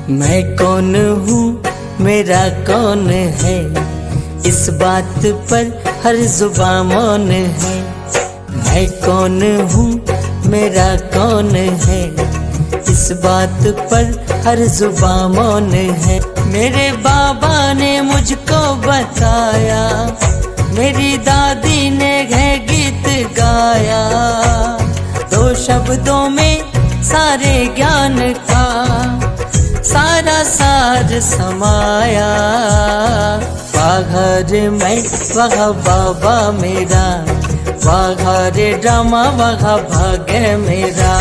मैं कौन हूँ, मेरा कौन है, इस बात पर हर जुबां मौन है। मैं कौन हूँ, मेरा कौन है, इस बात पर हर जुबां मौन है। मेरे बाबा ने मुझको बताया, मेरी दादी ने है गीत गाया, दो शब्दों में सारे ज्ञान का सारा सार समाया। वाघर मैं वह बाबा मेरा, वाघर ड्रामा वह भाग्य मेरा।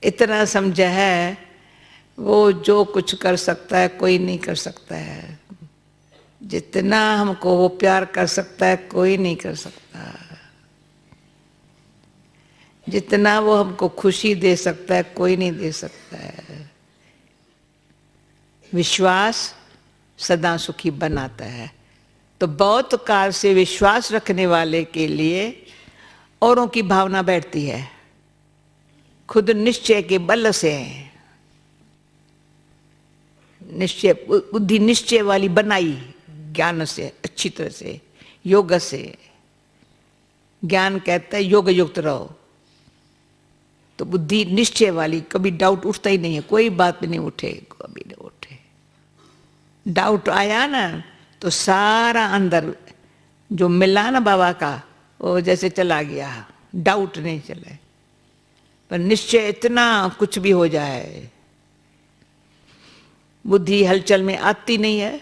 इतना समझा है, वो जो कुछ कर सकता है कोई नहीं कर सकता है। जितना हमको वो प्यार कर सकता है कोई नहीं कर सकता। जितना वो हमको खुशी दे सकता है कोई नहीं दे सकता है। विश्वास सदा सुखी बनाता है। तो बहुत काल से विश्वास रखने वाले के लिए औरों की भावना बैठती है। खुद निश्चय के बल से निश्चय, बुद्धि निश्चय वाली बनाई ज्ञान से, अच्छी तरह से, योग से। ज्ञान कहता है योग युक्त रहो, तो बुद्धि निश्चय वाली, कभी डाउट उठता ही नहीं है, कोई बात भी नहीं उठे, कभी नहीं उठे। डाउट आया ना तो सारा अंदर जो मिला ना बाबा का, वो जैसे चला गया, डाउट नहीं चले। पर निश्चय इतना कुछ भी हो जाए, बुद्धि हलचल में आती नहीं है।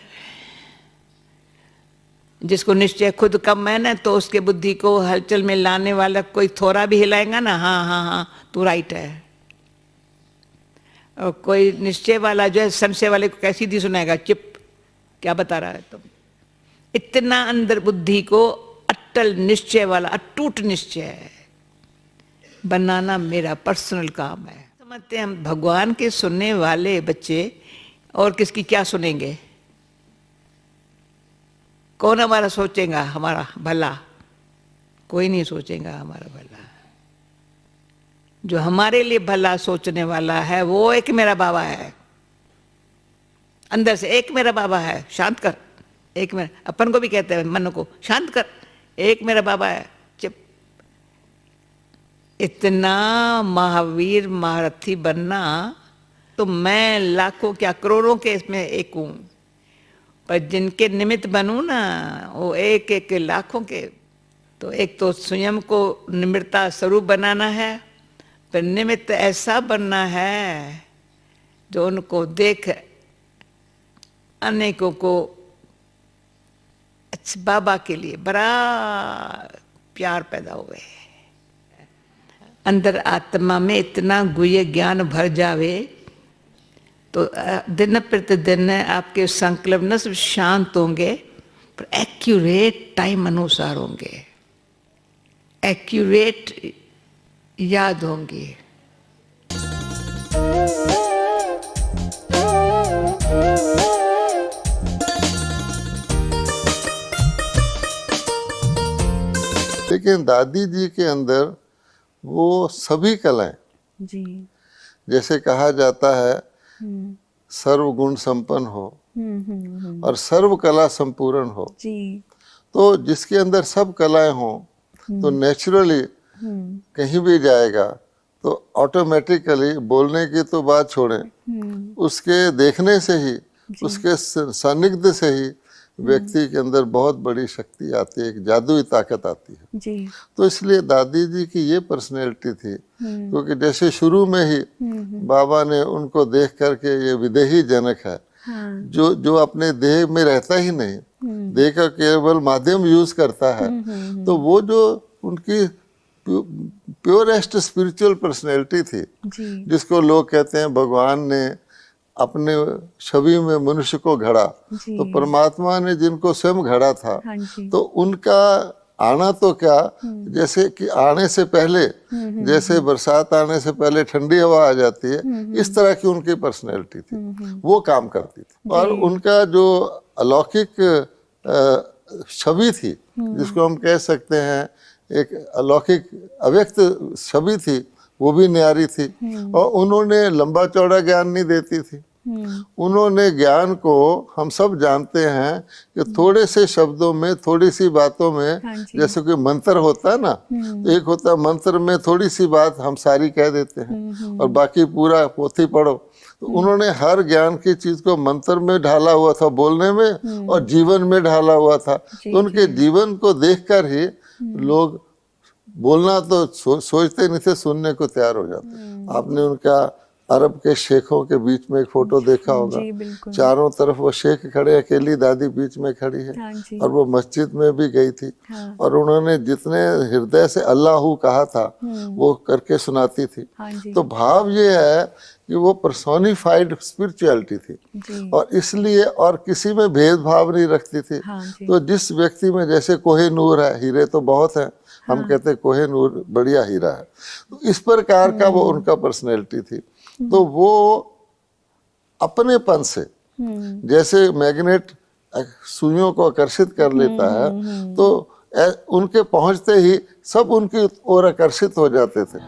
जिसको निश्चय खुद कम है ना, तो उसके बुद्धि को हलचल में लाने वाला कोई थोड़ा भी हिलाएगा ना, हाँ हाँ हाँ तू राइट है। और कोई निश्चय वाला जो है, संशय वाले को कैसी दी सुनाएगा, चिप क्या बता रहा है तुम। इतना अंदर बुद्धि को अटल निश्चय वाला, अटूट निश्चय बनाना मेरा पर्सनल काम है। समझते हैं हम भगवान के सुनने वाले बच्चे और किसकी क्या सुनेंगे। कौन हमारा सोचेगा, हमारा भला? कोई नहीं सोचेगा हमारा भला। जो हमारे लिए भला सोचने वाला है वो एक मेरा बाबा है। अंदर से एक मेरा बाबा है, शांत कर। एक मेरा, अपन को भी कहते हैं मन को, शांत कर, एक मेरा बाबा है, चुप। इतना महावीर महारथी बनना, तो मैं लाखों क्या करोड़ों के इसमें एक हूं, पर जिनके निमित्त बनूं ना, वो एक एक लाखों के। तो एक तो स्वयं को निमित्ता स्वरूप बनाना है, पर निमित्त ऐसा बनना है जो उनको देख अनेकों को अच्छा बाबा के लिए बड़ा प्यार पैदा हुए। अंदर आत्मा में इतना गुह्य ज्ञान भर जावे तो दिन प्रतिदिन आपके संकल्प न सिर्फ शांत होंगे, पर एक्यूरेट टाइम अनुसार होंगे, एक्यूरेट याद होंगी। लेकिन दादी जी के अंदर वो सभी कलाएं जी, जैसे कहा जाता है सर्व गुण संपन्न हो और सर्व कला संपूर्ण हो। जी, तो जिसके अंदर सब कलाएं हो तो नेचुरली कहीं भी जाएगा तो ऑटोमेटिकली, बोलने की तो बात छोड़ें, उसके देखने से ही, उसके सानिध्य से ही व्यक्ति के अंदर बहुत बड़ी शक्ति आती है, एक जादुई ताकत आती है। जी, तो इसलिए दादी जी की ये पर्सनैलिटी थी, क्योंकि जैसे शुरू में ही बाबा ने उनको देख करके ये विदेही जनक है, हाँ, जो अपने देह में रहता ही नहीं, देह का केवल माध्यम यूज करता है। तो वो जो उनकी प्योरेस्ट स्पिरिचुअल पर्सनैलिटी थी, जी, जिसको लोग कहते हैं भगवान ने अपने छवि में मनुष्य को घड़ा, जी, तो परमात्मा ने जिनको स्वयं घड़ा था, हाँ जी, तो उनका आना तो क्या, जैसे कि आने से पहले, जैसे बरसात आने से पहले ठंडी हवा आ जाती है, इस तरह की उनकी पर्सनैलिटी थी, वो काम करती थी। और उनका जो अलौकिक छवि थी, जिसको हम कह सकते हैं एक अलौकिक अव्यक्त छवि थी, वो भी न्यारी थी। और उन्होंने लंबा चौड़ा ज्ञान नहीं देती थी, उन्होंने ज्ञान को, हम सब जानते हैं कि थोड़े से शब्दों में, थोड़ी सी बातों में, हाँ जी। जैसे कि मंत्र होता है ना, तो एक होता है मंत्र में थोड़ी सी बात हम सारी कह देते हैं और बाकी पूरा पोथी पढ़ो। तो उन्होंने हर ज्ञान की चीज को मंत्र में ढाला हुआ था, बोलने में, और जीवन में ढाला हुआ था। तो उनके जीवन को देखकर ही लोग बोलना तो सोचते नहीं थे, सुनने को तैयार हो जाते। आपने उनका अरब के शेखों के बीच में एक फोटो देखा होगा, जी, बिल्कुल। चारों तरफ वो शेख खड़े, अकेली दादी बीच में खड़ी है। हाँ जी। और वो मस्जिद में भी गई थी, हाँ। और उन्होंने जितने हृदय से अल्लाहू कहा था वो करके सुनाती थी। हाँ जी। तो भाव ये है कि वो पर्सोनिफाइड स्पिरिचुअलिटी थी, जी। और इसलिए और किसी में भेदभाव नहीं रखती थी। हाँ जी। तो जिस व्यक्ति में, जैसे कोहिनूर है, हीरे तो बहुत हैं, हम कहते हैं कोहिनूर बढ़िया हीरा है, तो इस प्रकार का वो उनका पर्सनैलिटी थी। तो वो अपनेपन से, जैसे मैग्नेट सुइयों को आकर्षित कर लेता है, तो उनके पहुंचते ही सब उनकी ओर आकर्षित हो जाते थे।